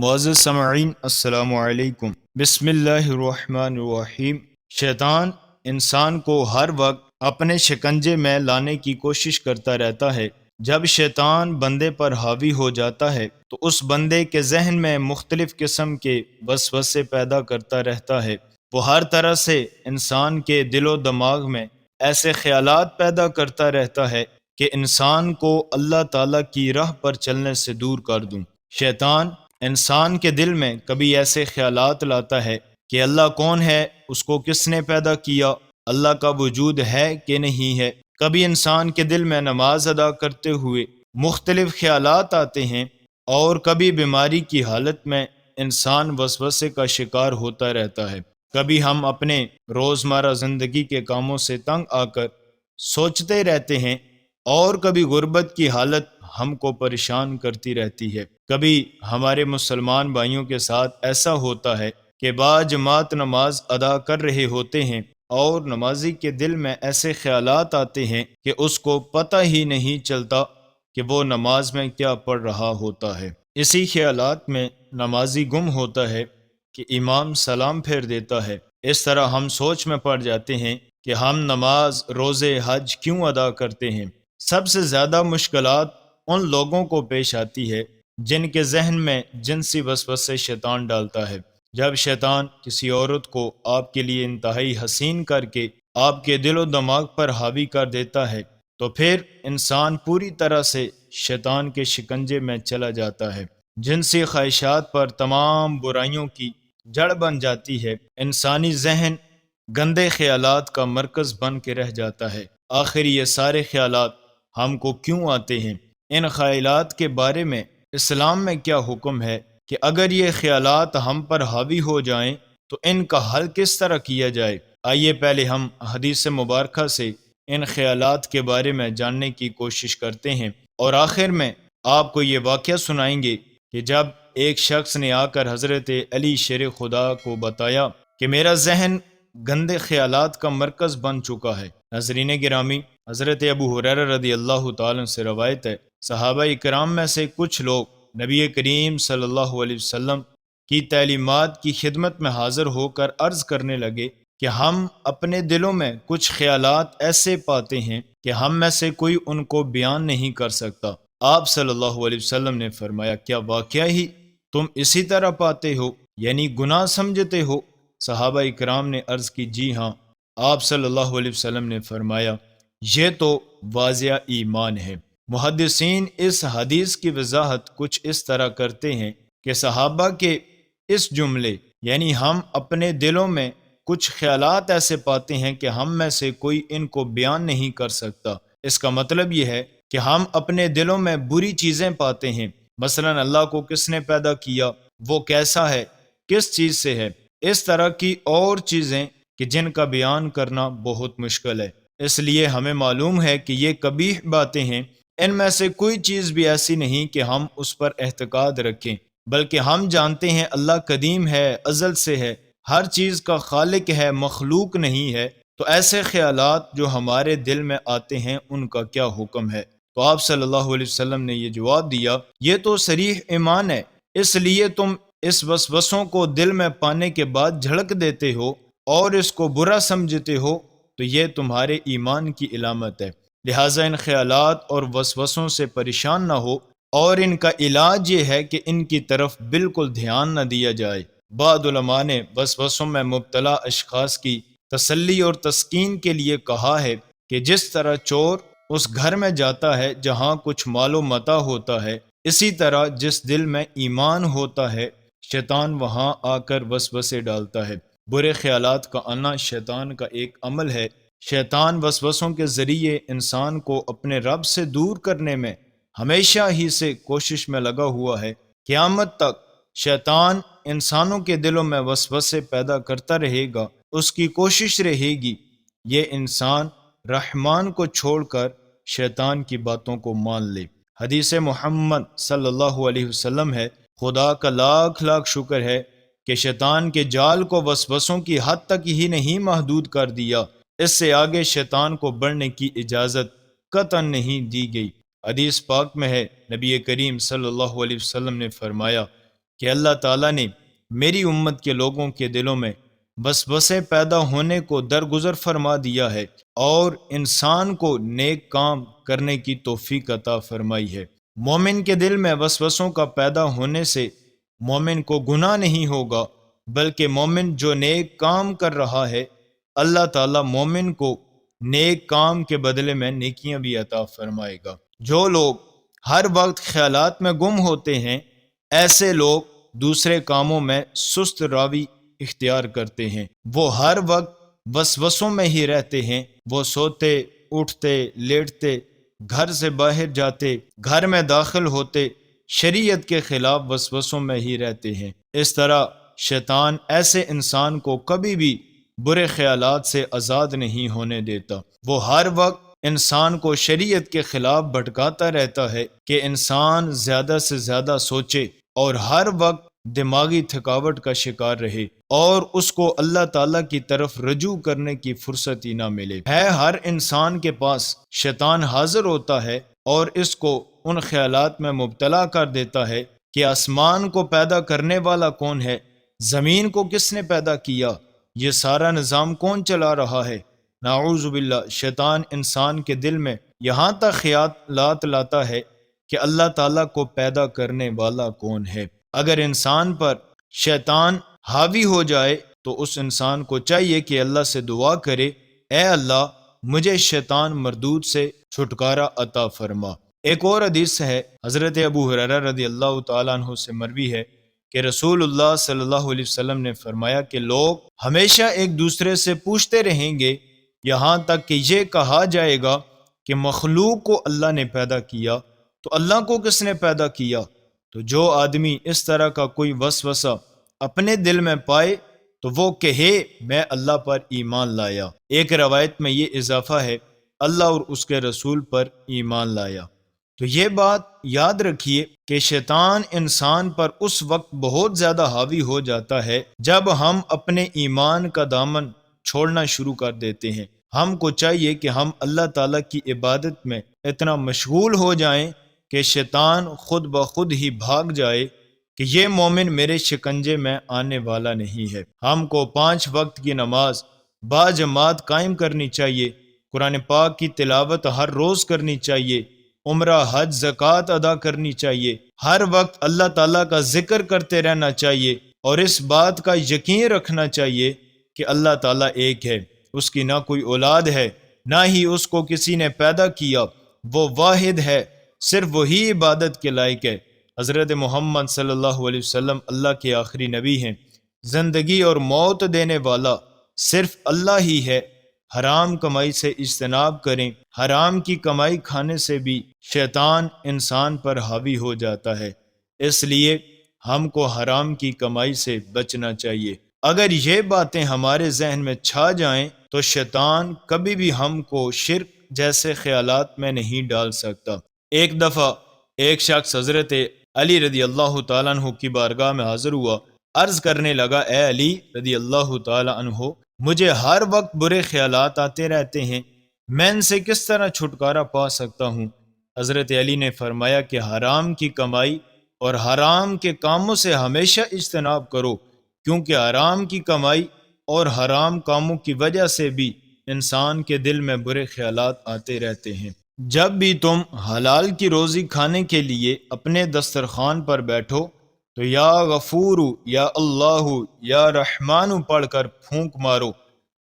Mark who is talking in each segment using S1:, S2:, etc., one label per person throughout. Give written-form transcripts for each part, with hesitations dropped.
S1: معزز سامعین السلام علیکم۔ بسم اللہ الرحمن الرحیم۔ شیطان انسان کو ہر وقت اپنے شکنجے میں لانے کی کوشش کرتا رہتا ہے۔ جب شیطان بندے پر حاوی ہو جاتا ہے تو اس بندے کے ذہن میں مختلف قسم کے وسوسے پیدا کرتا رہتا ہے۔ وہ ہر طرح سے انسان کے دل و دماغ میں ایسے خیالات پیدا کرتا رہتا ہے کہ انسان کو اللہ تعالیٰ کی راہ پر چلنے سے دور کر دوں۔ شیطان انسان کے دل میں کبھی ایسے خیالات لاتا ہے کہ اللہ کون ہے، اس کو کس نے پیدا کیا، اللہ کا وجود ہے کہ نہیں ہے۔ کبھی انسان کے دل میں نماز ادا کرتے ہوئے مختلف خیالات آتے ہیں، اور کبھی بیماری کی حالت میں انسان وسوسے کا شکار ہوتا رہتا ہے۔ کبھی ہم اپنے روزمرہ زندگی کے کاموں سے تنگ آ کر سوچتے رہتے ہیں، اور کبھی غربت کی حالت ہم کو پریشان کرتی رہتی ہے۔ کبھی ہمارے مسلمان بھائیوں کے ساتھ ایسا ہوتا ہے کہ باجماعت نماز ادا کر رہے ہوتے ہیں اور نمازی کے دل میں ایسے خیالات آتے ہیں کہ اس کو پتہ ہی نہیں چلتا کہ وہ نماز میں کیا پڑھ رہا ہوتا ہے۔ اسی خیالات میں نمازی گم ہوتا ہے کہ امام سلام پھیر دیتا ہے۔ اس طرح ہم سوچ میں پڑ جاتے ہیں کہ ہم نماز، روزے، حج کیوں ادا کرتے ہیں۔ سب سے زیادہ مشکلات ان لوگوں کو پیش آتی ہے جن کے ذہن میں جنسی وسوسے شیطان ڈالتا ہے۔ جب شیطان کسی عورت کو آپ کے لیے انتہائی حسین کر کے آپ کے دل و دماغ پر حاوی کر دیتا ہے تو پھر انسان پوری طرح سے شیطان کے شکنجے میں چلا جاتا ہے۔ جنسی خواہشات پر تمام برائیوں کی جڑ بن جاتی ہے۔ انسانی ذہن گندے خیالات کا مرکز بن کے رہ جاتا ہے۔ آخر یہ سارے خیالات ہم کو کیوں آتے ہیں؟ ان خیالات کے بارے میں اسلام میں کیا حکم ہے کہ اگر یہ خیالات ہم پر حاوی ہو جائیں تو ان کا حل کس طرح کیا جائے؟ آئیے پہلے ہم حدیث مبارکہ سے ان خیالات کے بارے میں جاننے کی کوشش کرتے ہیں، اور آخر میں آپ کو یہ واقعہ سنائیں گے کہ جب ایک شخص نے آ کر حضرت علی شیر خدا کو بتایا کہ میرا ذہن گندے خیالات کا مرکز بن چکا ہے۔ ناظرین گرامی، حضرت ابو ہریرہ رضی اللہ تعالیٰ سے روایت ہے، صحابہ اکرام میں سے کچھ لوگ نبی کریم صلی اللہ علیہ وسلم کی تعلیمات کی خدمت میں حاضر ہو کر عرض کرنے لگے کہ ہم اپنے دلوں میں کچھ خیالات ایسے پاتے ہیں کہ ہم میں سے کوئی ان کو بیان نہیں کر سکتا۔ آپ صلی اللہ علیہ وسلم نے فرمایا، کیا واقعہ ہی تم اسی طرح پاتے ہو، یعنی گناہ سمجھتے ہو؟ صحابہ اکرام نے عرض کی، جی ہاں۔ آپ صلی اللہ علیہ وسلم نے فرمایا، یہ تو واضح ایمان ہے۔ محدثین اس حدیث کی وضاحت کچھ اس طرح کرتے ہیں کہ صحابہ کے اس جملے یعنی ہم اپنے دلوں میں کچھ خیالات ایسے پاتے ہیں کہ ہم میں سے کوئی ان کو بیان نہیں کر سکتا، اس کا مطلب یہ ہے کہ ہم اپنے دلوں میں بری چیزیں پاتے ہیں۔ مثلا اللہ کو کس نے پیدا کیا، وہ کیسا ہے، کس چیز سے ہے، اس طرح کی اور چیزیں کہ جن کا بیان کرنا بہت مشکل ہے۔ اس لیے ہمیں معلوم ہے کہ یہ قبیح باتیں ہیں۔ ان میں سے کوئی چیز بھی ایسی نہیں کہ ہم اس پر اعتقاد رکھیں، بلکہ ہم جانتے ہیں اللہ قدیم ہے، ازل سے ہے، ہر چیز کا خالق ہے، مخلوق نہیں ہے۔ تو ایسے خیالات جو ہمارے دل میں آتے ہیں ان کا کیا حکم ہے؟ تو آپ صلی اللہ علیہ وسلم نے یہ جواب دیا، یہ تو صریح ایمان ہے، اس لیے تم اس وسوسوں کو دل میں پانے کے بعد جھڑک دیتے ہو اور اس کو برا سمجھتے ہو، تو یہ تمہارے ایمان کی علامت ہے۔ لہٰذا ان خیالات اور وسوسوں سے پریشان نہ ہو، اور ان کا علاج یہ ہے کہ ان کی طرف بالکل دھیان نہ دیا جائے۔ بعض علماء نے وسوسوں میں مبتلا اشخاص کی تسلی اور تسکین کے لیے کہا ہے کہ جس طرح چور اس گھر میں جاتا ہے جہاں کچھ مال و متاع ہوتا ہے، اسی طرح جس دل میں ایمان ہوتا ہے شیطان وہاں آ کر وسوسے ڈالتا ہے۔ برے خیالات کا آنا شیطان کا ایک عمل ہے۔ شیطان وسوسوں کے ذریعے انسان کو اپنے رب سے دور کرنے میں ہمیشہ ہی سے کوشش میں لگا ہوا ہے۔ قیامت تک شیطان انسانوں کے دلوں میں وسوسے پیدا کرتا رہے گا، اس کی کوشش رہے گی یہ انسان رحمان کو چھوڑ کر شیطان کی باتوں کو مان لے۔ حدیث محمد صلی اللہ علیہ وسلم ہے، خدا کا لاکھ لاکھ شکر ہے کہ شیطان کے جال کو وسوسوں کی حد تک ہی نہیں محدود کر دیا، اس سے آگے شیطان کو بڑھنے کی اجازت قطعاً نہیں دی گئی۔ حدیث پاک میں ہے، نبی کریم صلی اللہ علیہ وسلم نے فرمایا، کہ اللہ تعالیٰ نے میری امت کے لوگوں کے دلوں میں وسوسے پیدا ہونے کو درگزر فرما دیا ہے اور انسان کو نیک کام کرنے کی توفیق عطا فرمائی ہے۔ مومن کے دل میں وسوسوں کا پیدا ہونے سے مومن کو گناہ نہیں ہوگا، بلکہ مومن جو نیک کام کر رہا ہے اللہ تعالیٰ مومن کو نیک کام کے بدلے میں نیکیاں بھی عطا فرمائے گا۔ جو لوگ ہر وقت خیالات میں گم ہوتے ہیں ایسے لوگ دوسرے کاموں میں سست روی اختیار کرتے ہیں، وہ ہر وقت وسوسوں میں ہی رہتے ہیں، وہ سوتے اٹھتے لیٹتے گھر سے باہر جاتے گھر میں داخل ہوتے شریعت کے خلاف وسوسوں میں ہی رہتے ہیں۔ اس طرح شیطان ایسے انسان کو کبھی بھی برے خیالات سے آزاد نہیں ہونے دیتا، وہ ہر وقت انسان کو شریعت کے خلاف بھٹکاتا رہتا ہے کہ انسان زیادہ سے زیادہ سوچے اور ہر وقت دماغی تھکاوٹ کا شکار رہے اور اس کو اللہ تعالیٰ کی طرف رجوع کرنے کی فرصت ہی نہ ملے۔ ہر انسان کے پاس شیطان حاضر ہوتا ہے اور اس کو ان خیالات میں مبتلا کر دیتا ہے کہ آسمان کو پیدا کرنے والا کون ہے، زمین کو کس نے پیدا کیا، یہ سارا نظام کون چلا رہا ہے۔ نعوذ باللہ، شیطان انسان کے دل میں یہاں تک خیالات لاتا ہے کہ اللہ تعالیٰ کو پیدا کرنے والا کون ہے۔ اگر انسان پر شیطان حاوی ہو جائے تو اس انسان کو چاہیے کہ اللہ سے دعا کرے، اے اللہ مجھے شیطان مردود سے چھٹکارا عطا فرما۔ ایک اور حدیث ہے، حضرت ابو ہریرہ رضی اللہ تعالیٰ عنہ سے مروی ہے کہ رسول اللہ صلی اللہ علیہ وسلم نے فرمایا کہ لوگ ہمیشہ ایک دوسرے سے پوچھتے رہیں گے یہاں تک کہ یہ کہا جائے گا کہ مخلوق کو اللہ نے پیدا کیا تو اللہ کو کس نے پیدا کیا؟ تو جو آدمی اس طرح کا کوئی وسوسہ اپنے دل میں پائے تو وہ کہے میں اللہ پر ایمان لایا۔ ایک روایت میں یہ اضافہ ہے اللہ اور اس کے رسول پر ایمان لایا۔ تو یہ بات یاد رکھیے کہ شیطان انسان پر اس وقت بہت زیادہ حاوی ہو جاتا ہے جب ہم اپنے ایمان کا دامن چھوڑنا شروع کر دیتے ہیں۔ ہم کو چاہیے کہ ہم اللہ تعالیٰ کی عبادت میں اتنا مشغول ہو جائیں کہ شیطان خود بخود ہی بھاگ جائے کہ یہ مومن میرے شکنجے میں آنے والا نہیں ہے۔ ہم کو 5 وقت کی نماز باجماعت قائم کرنی چاہیے، قرآن پاک کی تلاوت ہر روز کرنی چاہیے، عمرہ حج زکوٰۃ ادا کرنی چاہیے، ہر وقت اللہ تعالیٰ کا ذکر کرتے رہنا چاہیے اور اس بات کا یقین رکھنا چاہیے کہ اللہ تعالیٰ ایک ہے، اس کی نہ کوئی اولاد ہے نہ ہی اس کو کسی نے پیدا کیا، وہ واحد ہے، صرف وہی عبادت کے لائق ہے۔ حضرت محمد صلی اللہ علیہ وسلم اللہ کے آخری نبی ہیں، زندگی اور موت دینے والا صرف اللہ ہی ہے۔ حرام کمائی سے اجتناب کریں، حرام کی کمائی کھانے سے بھی شیطان انسان پر حاوی ہو جاتا ہے، اس لیے ہم کو حرام کی کمائی سے بچنا چاہیے۔ اگر یہ باتیں ہمارے ذہن میں چھا جائیں تو شیطان کبھی بھی ہم کو شرک جیسے خیالات میں نہیں ڈال سکتا۔ ایک دفعہ ایک شخص حضرت علی رضی اللہ تعالیٰ عنہ کی بارگاہ میں حاضر ہوا، عرض کرنے لگا اے علی رضی اللہ تعالیٰ عنہ، مجھے ہر وقت برے خیالات آتے رہتے ہیں، میں ان سے کس طرح چھٹکارا پا سکتا ہوں؟ حضرت علی نے فرمایا کہ حرام کی کمائی اور حرام کے کاموں سے ہمیشہ اجتناب کرو، کیونکہ حرام کی کمائی اور حرام کاموں کی وجہ سے بھی انسان کے دل میں برے خیالات آتے رہتے ہیں۔ جب بھی تم حلال کی روزی کھانے کے لیے اپنے دسترخوان پر بیٹھو تو یا غفور یا اللہ یا رحمان پڑھ کر پھونک مارو۔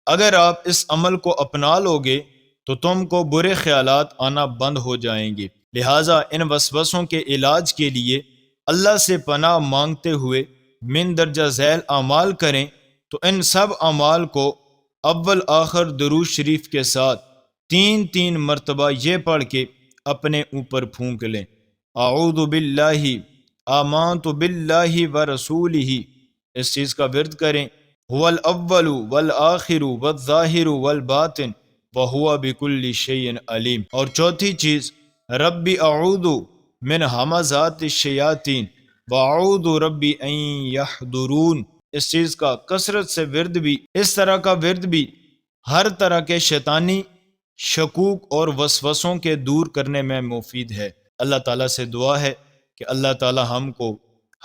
S1: اگر آپ اس عمل کو اپنا لو گے تو تم کو برے خیالات آنا بند ہو جائیں گے۔ لہٰذا ان وسوسوں کے علاج کے لیے اللہ سے پناہ مانگتے ہوئے من درجہ ذیل اعمال کریں تو ان سب اعمال کو اول آخر درود شریف کے ساتھ 3 مرتبہ یہ پڑھ کے اپنے اوپر پھونک لیں۔ اعوذ باللہ، آمنت باللہ ورسولہ، اس چیز کا ورد کریں۔ هو الاول والآخر والظاہر والباطن وهو بكل شیء علیم۔ اور چوتھی چیز، ربی اعوذ من ہمزات الشیاطین واعوذ ربی ان یحضرون، اس چیز کا کثرت سے ورد بھی، اس طرح کا ورد بھی ہر طرح کے شیطانی شکوک اور وسوسوں کے دور کرنے میں مفید ہے۔ اللہ تعالیٰ سے دعا ہے کہ اللہ تعالیٰ ہم کو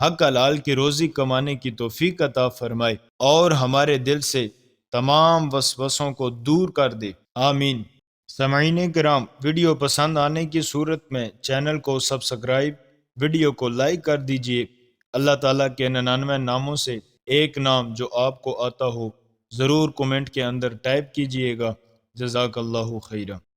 S1: حق حلال کی روزی کمانے کی توفیق عطا فرمائے اور ہمارے دل سے تمام وسوسوں کو دور کر دے، آمین۔ سامعین کرام، ویڈیو پسند آنے کی صورت میں چینل کو سبسکرائب، ویڈیو کو لائک کر دیجئے۔ اللہ تعالیٰ کے 99 ناموں سے ایک نام جو آپ کو آتا ہو ضرور کومنٹ کے اندر ٹائپ کیجئے گا۔ جزاک اللہ خیرہ۔